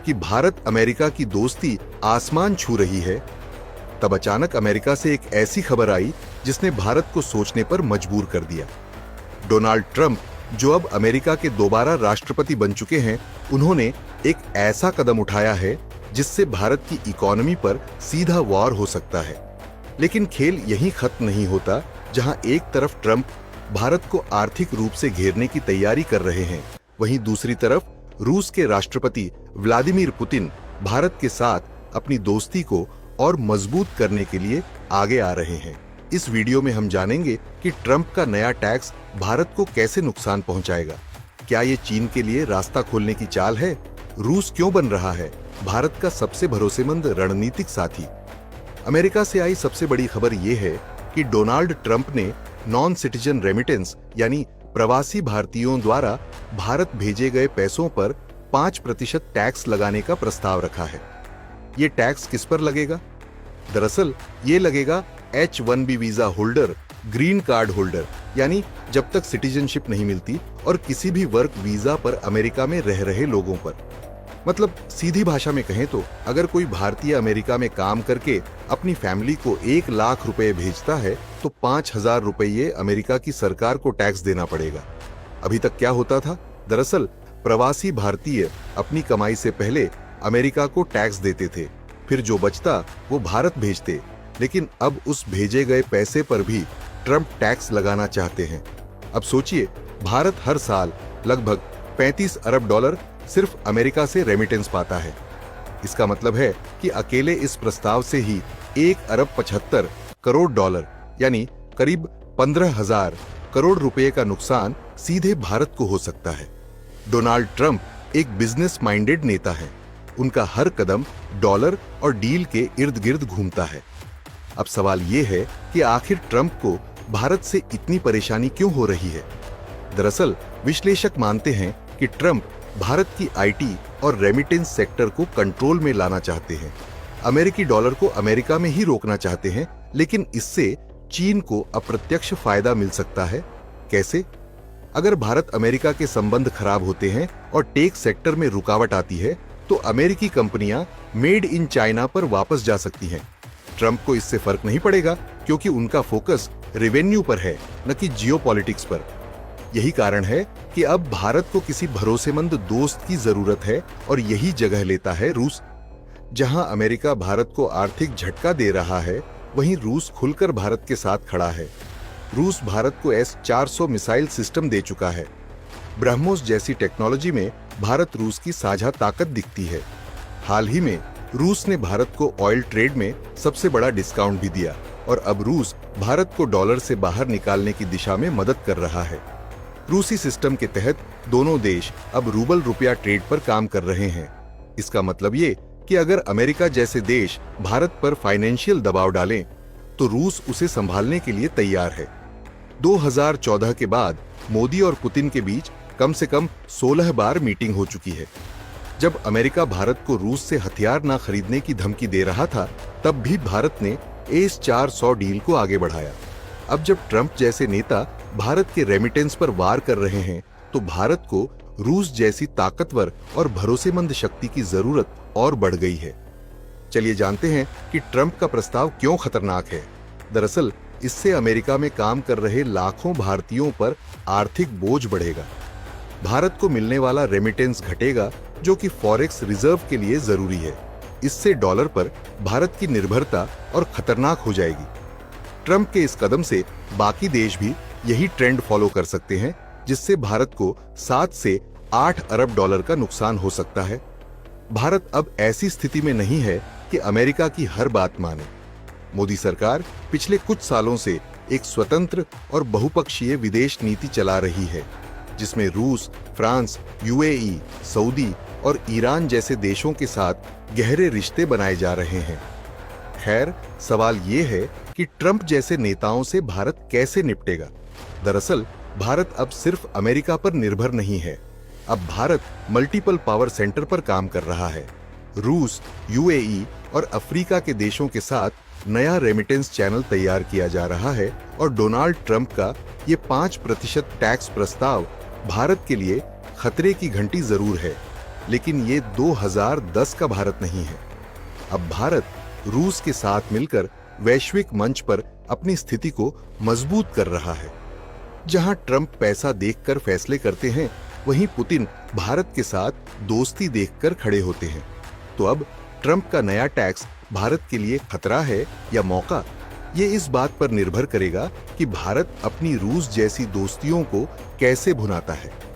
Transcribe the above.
कि भारत अमेरिका की दोस्ती आसमान छू रही है, तब अचानक अमेरिका से एक ऐसी खबर आई जिसने भारत को सोचने पर मजबूर कर दिया। डोनाल्ड ट्रंप, जो अब अमेरिका के दोबारा राष्ट्रपति बन चुके हैं, उन्होंने एक ऐसा कदम उठाया है जिससे भारत की इकोनॉमी पर सीधा वार हो सकता है। लेकिन खेल यहीं खत्म नहीं होता। जहां एक तरफ ट्रंप भारत को आर्थिक रूप से घेरने की तैयारी कर रहे हैं, वहीं दूसरी तरफ रूस के राष्ट्रपति व्लादिमीर पुतिन भारत के साथ अपनी दोस्ती को और मजबूत करने के लिए आगे आ रहे हैं। इस वीडियो में हम जानेंगे कि ट्रंप का नया टैक्स भारत को कैसे नुकसान पहुंचाएगा। क्या ये चीन के लिए रास्ता खोलने की चाल है? रूस क्यों बन रहा है भारत का सबसे भरोसेमंद रणनीतिक साथी? अमेरिका से आई सबसे बड़ी खबर यह है कि डोनाल्ड ट्रंप ने नॉन सिटीजन रेमिटेंस यानी प्रवासी भारतीयों द्वारा भारत भेजे गए पैसों पर 5% टैक्स लगाने का प्रस्ताव रखा है। ये टैक्स किस पर लगेगा? दरअसल ये लगेगा H-1B visa holder, green card holder, यानी जब तक सिटीजनशिप नहीं मिलती, और किसी भी वर्क वीजा पर अमेरिका में रह रहे लोगों पर। मतलब सीधी भाषा में कहें तो अगर कोई भारतीय अमेरिका में काम करके अपनी फैमिली को 1 लाख रुपए भेजता है तो 5,000 रुपये अमेरिका की सरकार को टैक्स देना पड़ेगा। अभी तक क्या होता था? दरअसल प्रवासी भारतीय अपनी कमाई से पहले अमेरिका को टैक्स देते थे, फिर जो बचता वो भारत भेजते। लेकिन अब उस भेजे गए पैसे पर भी ट्रंप टैक्स लगाना चाहते हैं। अब सोचिए, भारत हर साल लगभग 35 अरब डॉलर सिर्फ अमेरिका से रेमिटेंस पाता है। इसका मतलब है कि अकेले इस प्रस्ताव से ही 1 अरब 75 करोड़ डॉलर यानी करीब 15,000 करोड़ रुपए का नुकसान सीधे भारत को हो सकता है। डोनाल्ड ट्रंप एक बिजनेस माइंडेड नेता है। उनका हर कदम डॉलर और डील के इर्द गिर्द घूमता है। अब सवाल यह है कि आखिर ट्रंप को भारत से इतनी परेशानी क्यों हो रही है? दरअसल विश्लेषक मानते हैं कि ट्रंप भारत की आईटी और रेमिटेंस सेक्टर को कंट्रोल में लाना चाहते हैं। अमेरिकी डॉलर को अमेरिका में ही रोकना चाहते हैं, लेकिन इससे चीन को अप्रत्यक्ष फायदा मिल सकता है। कैसे? अगर भारत अमेरिका के संबंध खराब होते हैं और टेक सेक्टर में रुकावट आती है तो अमेरिकी कंपनियां मेड इन चाइना पर वापस जा सकती हैं। ट्रंप को इससे फर्क नहीं पड़ेगा क्योंकि उनका फोकस रेवेन्यू पर है, न कि जियोपॉलिटिक्स पर। यही कारण है कि अब भारत को किसी भरोसेमंद दोस्त की जरूरत है और यही जगह लेता है रूस। जहां अमेरिका भारत को आर्थिक झटका दे रहा है, वहीं रूस खुलकर भारत के साथ खड़ा है। रूस भारत को S-400 मिसाइल सिस्टम दे चुका है। ब्रह्मोस जैसी टेक्नोलॉजी में भारत रूस की साझा ताकत दिखती है। हाल ही में रूस ने भारत को ऑयल ट्रेड में सबसे बड़ा डिस्काउंट भी दिया और अब रूस भारत को डॉलर से बाहर निकालने की दिशा में मदद कर रहा है। रूसी सिस्टम के तहत दोनों देश अब रूबल रुपया ट्रेड पर काम कर रहे हैं। इसका मतलब ये कि अगर अमेरिका जैसे देश भारत पर फाइनेंशियल दबाव डालें तो रूस उसे संभालने के लिए तैयार है। 2014 के बाद मोदी और पुतिन के बीच कम से कम 16 बार मीटिंग हो चुकी है। जब अमेरिका भारत को रूस से हथियार न खरीदने की धमकी दे रहा था, तब भी भारत ने S-400 डील को आगे बढ़ाया। अब जब ट्रंप जैसे नेता भारत के रेमिटेंस पर वार कर रहे हैं, तो भारत को रूस जैसी ताकतवर और भरोसेमंद शक्ति की जरूरत और बढ़ गई है। चलिए जानते हैं कि ट्रंप का प्रस्ताव क्यों खतरनाक है। दरअसल इससे अमेरिका में काम कर रहे लाखों भारतीयों पर आर्थिक बोझ बढ़ेगा। भारत को मिलने वाला रेमिटेंस घटेगा, जो कि फॉरेक्स रिजर्व के लिए जरूरी है। इससे डॉलर पर भारत की निर्भरता और खतरनाक हो जाएगी। ट्रंप के इस कदम से बाकी देश भी यही ट्रेंड फॉलो कर सकते हैं, जिससे भारत को 7 से 8 अरब डॉलर का नुकसान हो सकता है। भारत अब ऐसी स्थिति में नहीं है कि अमेरिका की हर बात माने। मोदी सरकार पिछले कुछ सालों से एक स्वतंत्र और बहुपक्षीय विदेश नीति चला रही है, जिसमें रूस, फ्रांस, UAE, सऊदी और ईरान जैसे देशों के साथ गहरे रिश्ते बनाए जा रहे हैं। खैर, सवाल ये है कि ट्रंप जैसे नेताओं से भारत कैसे निपटेगा। दरअसल भारत अब सिर्फ अमेरिका पर निर्भर नहीं है। अब भारत मल्टीपल पावर सेंटर पर काम कर रहा है। रूस, UAE और अफ्रीका के देशों के साथ नया रेमिटेंस चैनल तैयार किया जा रहा है और डोनाल्ड ट्रंप का ये 5% टैक्स प्रस्ताव भारत के लिए खतरे की घंटी जरूर है, लेकिन ये 2010 का भारत नहीं है। अब भारत रूस के साथ मिलकर वैश्विक मंच पर अपनी स्थिति को मजबूत कर रहा है। जहां ट्रंप पैसा देखकर फैसले करते हैं, वहीं पुतिन भारत के साथ दोस्ती देखकर खड़े होते हैं। तो अब ट्रंप का नया टैक्स भारत के लिए खतरा है या मौका? ये इस बात पर निर्भर करेगा कि भारत अपनी रूस जैसी दोस्तियों को कैसे भुनाता है।